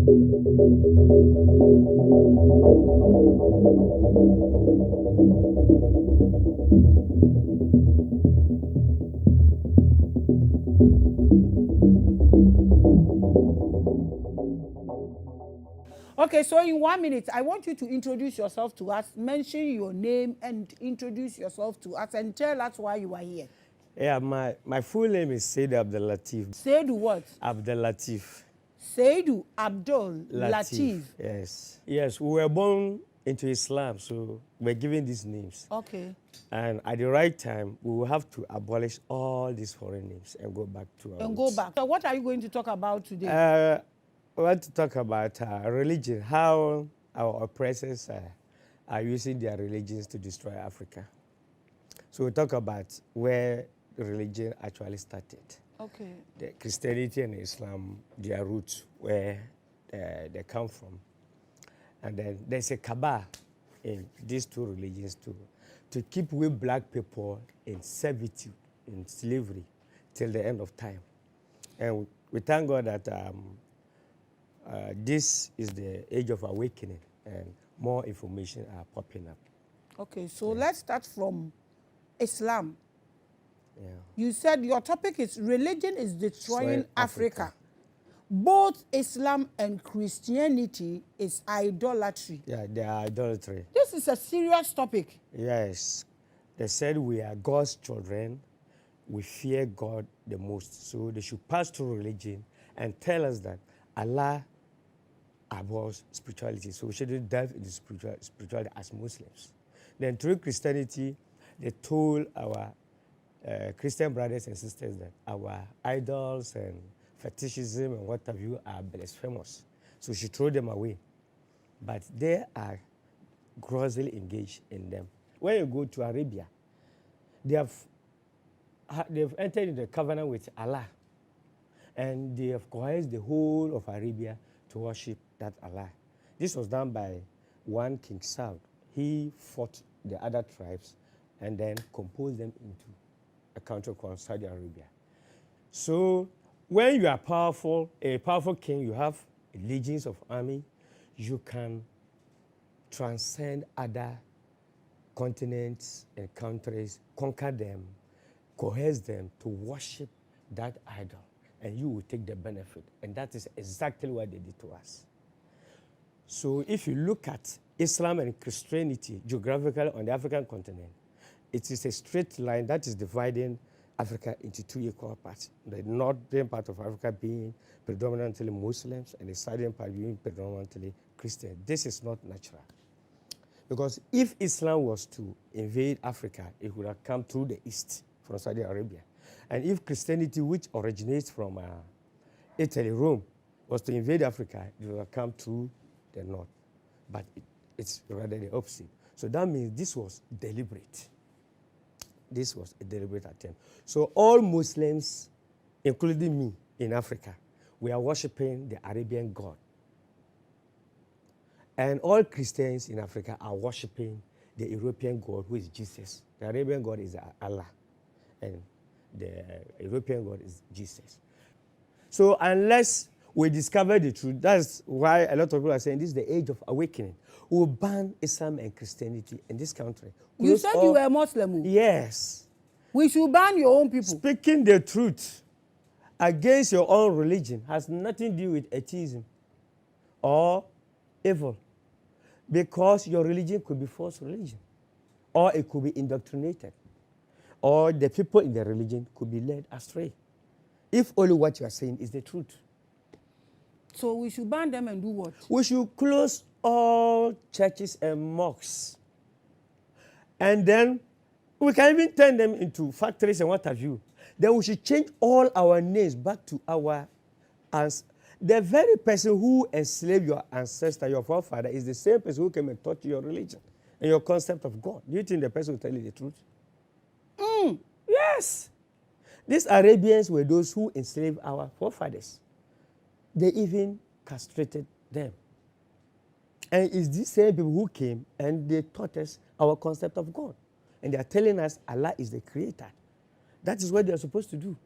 Okay, so in 1 minute, I want you to introduce yourself to us, mention your name and introduce yourself to us and tell us why you are here. Yeah, my full name is Saidu Abdul Latif. Saidu what? Abdul Latif. Saidu Abdul Latif. Yes. Yes, we were born into Islam, so we're given these names. Okay. And at the right time, we will have to abolish all these foreign names and go back to our roots. So what are you going to talk about today? I want to talk about religion, how our oppressors are using their religions to destroy Africa. So we'll talk about where religion actually started. Okay. The Christianity and Islam, their roots, where they come from. And then there's a cabal in these two religions to keep we black people in servitude, in slavery, till the end of time. And we thank God that this is the age of awakening and more information are popping up. Okay, so let's start from Islam. Yeah. You said your topic is religion is destroying Africa. Both Islam and Christianity is idolatry. Yeah, they are idolatry. This is a serious topic. Yes. They said we are God's children. We fear God the most. So they should pass through religion and tell us that Allah abhors spirituality. So we shouldn't delve into spirituality as Muslims. Then through Christianity, they told our Christian brothers and sisters that our idols and fetishism and what have you are blasphemous. So she threw them away. But they are grossly engaged in them. When you go to Arabia, they've entered into the covenant with Allah. And they have coerced the whole of Arabia to worship that Allah. This was done by one King Saud. He fought the other tribes and then composed them into a country called Saudi Arabia. So when you are powerful, a powerful king, you have legions of army, you can transcend other continents and countries, conquer them, coerce them to worship that idol, and you will take the benefit. And that is exactly what they did to us. So if you look at Islam and Christianity geographically on the African continent, it is a straight line that is dividing Africa into two equal parts. The northern part of Africa being predominantly Muslims and the southern part being predominantly Christian. This is not natural. Because if Islam was to invade Africa, it would have come through the east from Saudi Arabia. And if Christianity, which originates from Italy, Rome, was to invade Africa, it would have come through the north. But it's rather the opposite. So that means this was deliberate. This was a deliberate attempt. So all Muslims, including me in Africa, we are worshiping the Arabian God. And all Christians in Africa are worshiping the European God, who is Jesus. The Arabian God is Allah, and the European God is Jesus. So unless we discover the truth, that's why a lot of people are saying this is the age of awakening. We will ban Islam and Christianity in this country. You said you were a Muslim. Yes. We should ban your own people. Speaking the truth against your own religion has nothing to do with atheism or evil. Because your religion could be false religion, or it could be indoctrinated, or the people in the religion could be led astray, if only what you are saying is the truth. So we should ban them and do what? We should close all churches and mosques. And then we can even turn them into factories and what have you. Then we should change all our names back to our ancestors. The very person who enslaved your ancestor, your forefather, is the same person who came and taught you your religion and your concept of God. Do you think the person will tell you the truth? Yes. These Arabians were those who enslaved our forefathers. They even castrated them. And it's these same people who came and they taught us our concept of God. And they are telling us Allah is the creator. That is what they are supposed to do.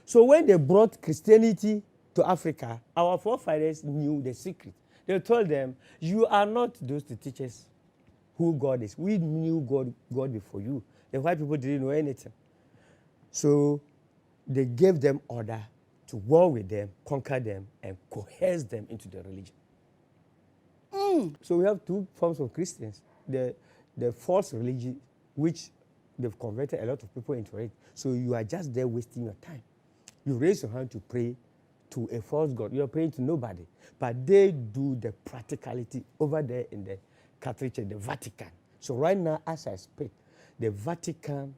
So when they brought Christianity to Africa, our forefathers knew the secret. They told them, you are not those to teach us who God is. We knew God before you. The white people didn't know anything. So they gave them order to war with them, conquer them, and coerce them into the religion. So we have two forms of Christians. The false religion, which they've converted a lot of people into it. So you are just there wasting your time. You raise your hand to pray to a false God. You're praying to nobody. But they do the practicality over there in the Catholic Church, the Vatican. So right now, as I speak, the Vatican,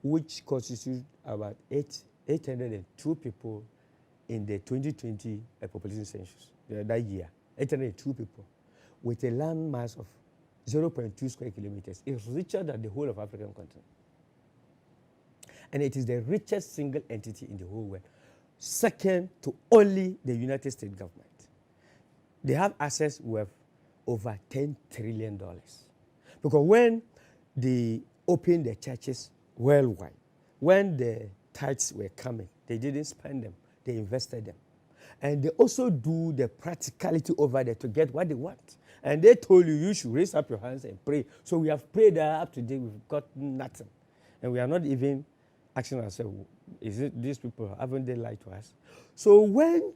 which constitutes about 802 people in the 2020 population census, that year, 802 people, with a land mass of 0.2 square kilometers, is richer than the whole of African continent. And it is the richest single entity in the whole world, second to only the United States government. They have assets worth over $10 trillion. Because when they opened the churches worldwide, when the tithes were coming, they didn't spend them, they invested them. And they also do the practicality over there to get what they want. And they told you, you should raise up your hands and pray. So we have prayed up to date, we've got nothing. And we are not even asking ourselves, is it these people, haven't they lied to us? So when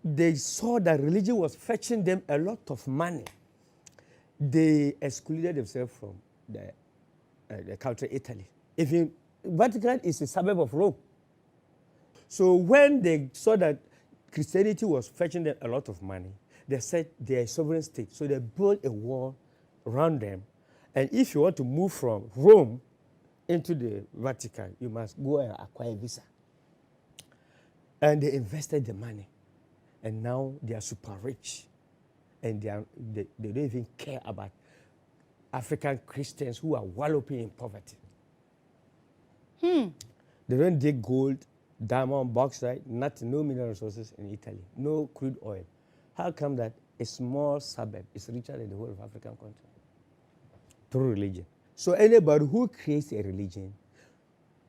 they saw that religion was fetching them a lot of money, they excluded themselves from the country Italy. Even Vatican is a suburb of Rome. So when they saw that Christianity was fetching them a lot of money, they said they are a sovereign state. So they built a wall around them. And if you want to move from Rome into the Vatican, you must go and acquire a visa. And they invested the money. And now they are super rich. And they don't even care about African Christians who are wallowing in poverty. They don't dig gold, diamond, bauxite, nothing, no mineral resources in Italy, no crude oil. How come that a small suburb is richer than the whole of African continent? Through religion. So anybody who creates a religion,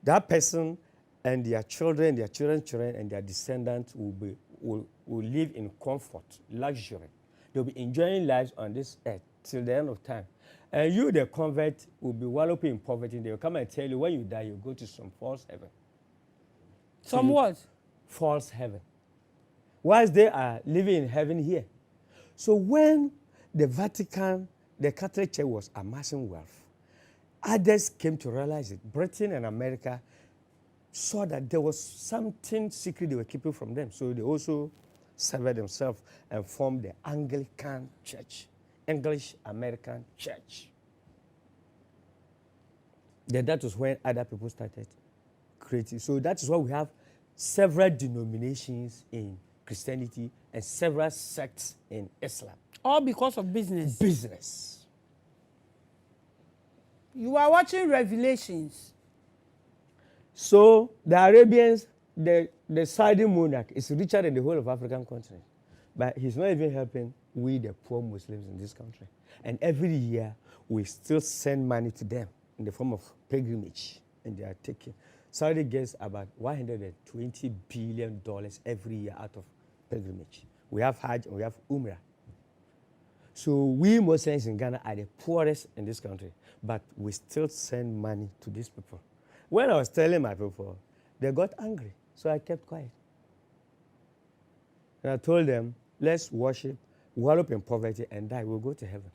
that person and their children, their children's children, and their descendants will live in comfort, luxury. They'll be enjoying lives on this earth till the end of time. And you, the convert, will be wallowing in poverty. They will come and tell you when you die, you go to some false heaven. Some what? False heaven. Whilst they are living in heaven here. So when the Vatican, the Catholic Church was amassing wealth, others came to realize it. Britain and America saw that there was something secret they were keeping from them. So they also severed themselves and formed the Anglican Church, English American Church. Then that was when other people started creating. So that is why we have several denominations in Christianity and several sects in Islam. All because of business. Business. You are watching Revelations. So the Arabians, the Saudi monarch is richer than the whole of African continent. But he's not even helping we, the poor Muslims in this country. And every year, we still send money to them in the form of pilgrimage. And they are taking. Saudi gets about $120 billion every year out of pilgrimage. We have Hajj and we have Umrah. So we Muslims in Ghana are the poorest in this country, but we still send money to these people. When I was telling my people, they got angry, so I kept quiet. And I told them, let's worship, wallow in poverty, and die. We'll go to heaven.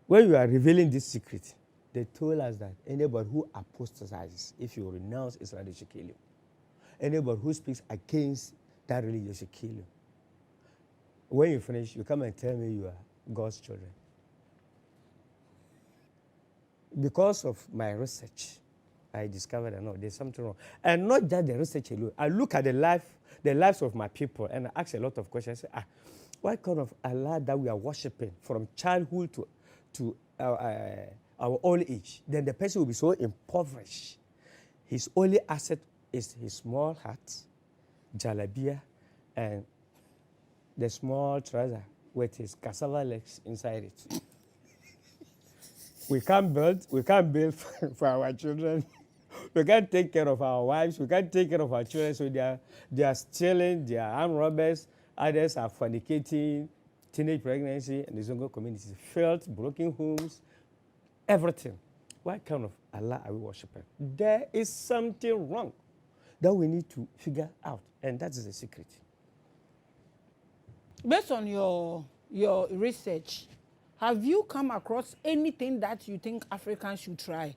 When we are revealing this secret, they told us that anybody who apostatizes, if you renounce Islam, they should kill you. Anybody who speaks against that religion, they should kill you. When you finish, you come and tell me you are God's children. Because of my research, I discovered that no, there's something wrong. And not just the research alone. I look at the lives of my people, and I ask a lot of questions. I say, what kind of Allah that we are worshiping from childhood to our old age? Then the person will be so impoverished. His only asset is his small hat, jalabia, and the small trouser with his cassava legs inside it. We can't build for our children We can't take care of our wives. We can't take care of our children. So they are stealing. They are armed robbers. Others are fornicating, teenage pregnancy, and the Zongo community failed, broken homes, everything. What kind of Allah are we worshiping? There is something wrong that we need to figure out, and that is the secret. Based on your research, have you come across anything that you think Africans should try?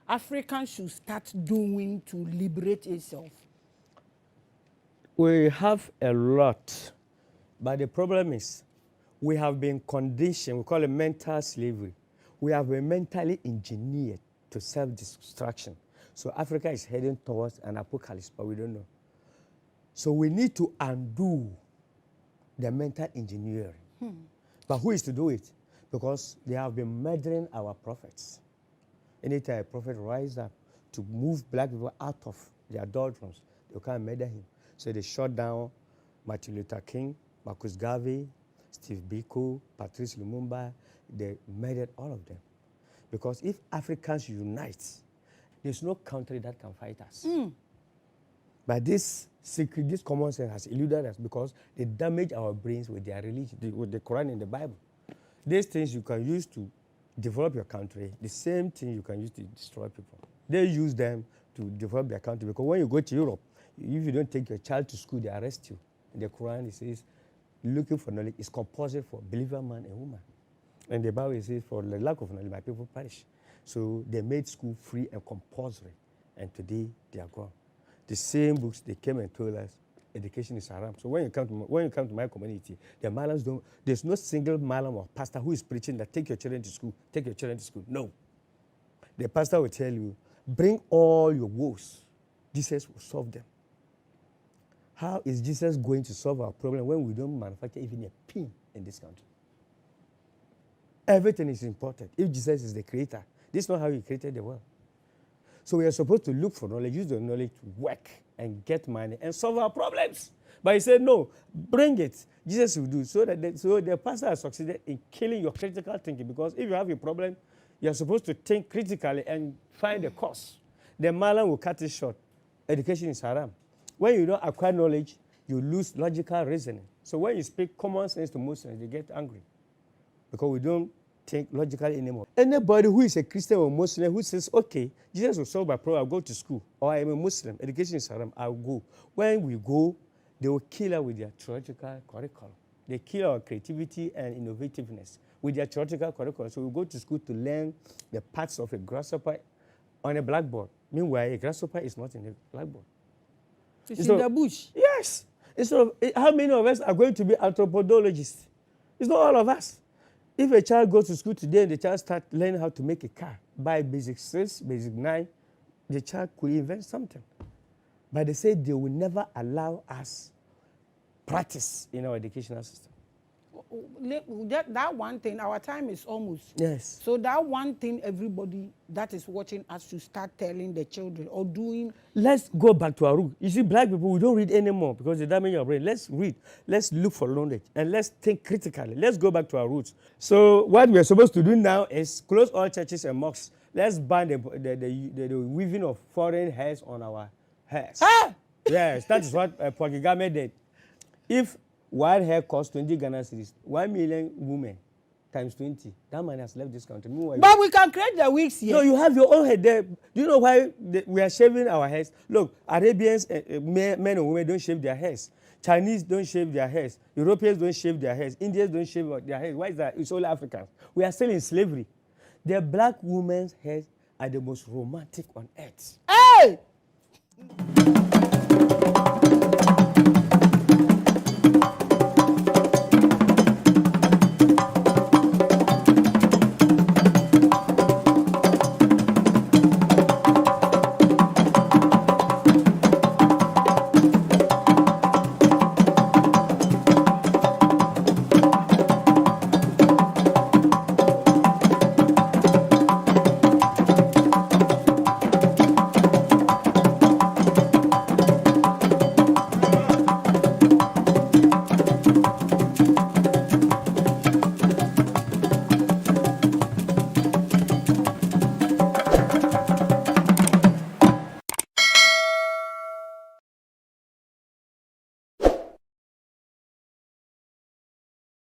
Africans should start doing to liberate itself? We have a lot, but the problem is we have been conditioned, we call it mental slavery. We have been mentally engineered to self-destruction. So Africa is heading towards an apocalypse, but we don't know. So we need to undo the mental engineering. But who is to do it? Because they have been murdering our prophets. Anytime a prophet rises up to move black people out of their doldrums, they can't murder him. So they shut down Martin Luther King, Marcus Garvey, Steve Biko, Patrice Lumumba. They murdered all of them. Because if Africans unite, there's no country that can fight us. But this secret, this common sense has eluded us because they damage our brains with their religion, with the Quran and the Bible. These things you can use to develop your country, the same thing you can use to destroy people. They use them to develop their country because when you go to Europe, if you don't take your child to school, they arrest you. In the Quran, it says, looking for knowledge is compulsory for believer man and woman. And the Bible says, for the lack of knowledge, my people perish. So they made school free and compulsory, and today they are gone. The same books they came and told us, education is haram. So when you come to my community, the malams don't. There's no single malam or pastor who is preaching that take your children to school, take your children to school. No. The pastor will tell you, bring all your woes. Jesus will solve them. How is Jesus going to solve our problem when we don't manufacture even a pin in this country? Everything is imported. If Jesus is the creator, this is not how he created the world. So we are supposed to look for knowledge, use the knowledge to work and get money and solve our problems. But he said, no, bring it. Jesus will do. So the pastor has succeeded in killing your critical thinking, because if you have a problem, you're supposed to think critically and find the cause. The malam will cut it short. Education is haram. When you don't acquire knowledge, you lose logical reasoning. So when you speak common sense to Muslims, they get angry because we don't think logically anymore. Anybody who is a Christian or Muslim who says, okay, Jesus will solve my problem, I'll go to school, or I'm a Muslim, education is haram, I'll go. When we go, they will kill us with their theological curriculum. They kill our creativity and innovativeness with their theological curriculum. So we go to school to learn the parts of a grasshopper on a blackboard. Meanwhile, a grasshopper is not in a blackboard. It's in the bush. Yes. How many of us are going to be anthropologists? It's not all of us. If a child goes to school today and the child starts learning how to make a car, by basic 6, basic 9, the child could invent something. But they say they will never allow us practice in our educational system. That one thing, our time is almost. Yes. So that one thing everybody that is watching us should start telling the children or doing. Let's go back to our root. You see, black people, we don't read anymore because they damage our brain. Let's read. Let's look for knowledge and let's think critically. Let's go back to our roots. So what we're supposed to do now is close all churches and mosques. Let's ban the weaving of foreign hairs on our hairs. Ah! Yes, that is what Pogigame did. If white hair costs 20 Ghana cedis, 1 million women times 20, that man has left this country. But we can create the wigs here. No, you have your own head there. Do you know why we are shaving our hairs? Look, Arabians, men and women don't shave their hairs. Chinese don't shave their hairs. Europeans don't shave their hairs. Indians don't shave their hairs. Why is that? It's all Africans. We are still in slavery. The black women's hairs are the most romantic on earth. Hey!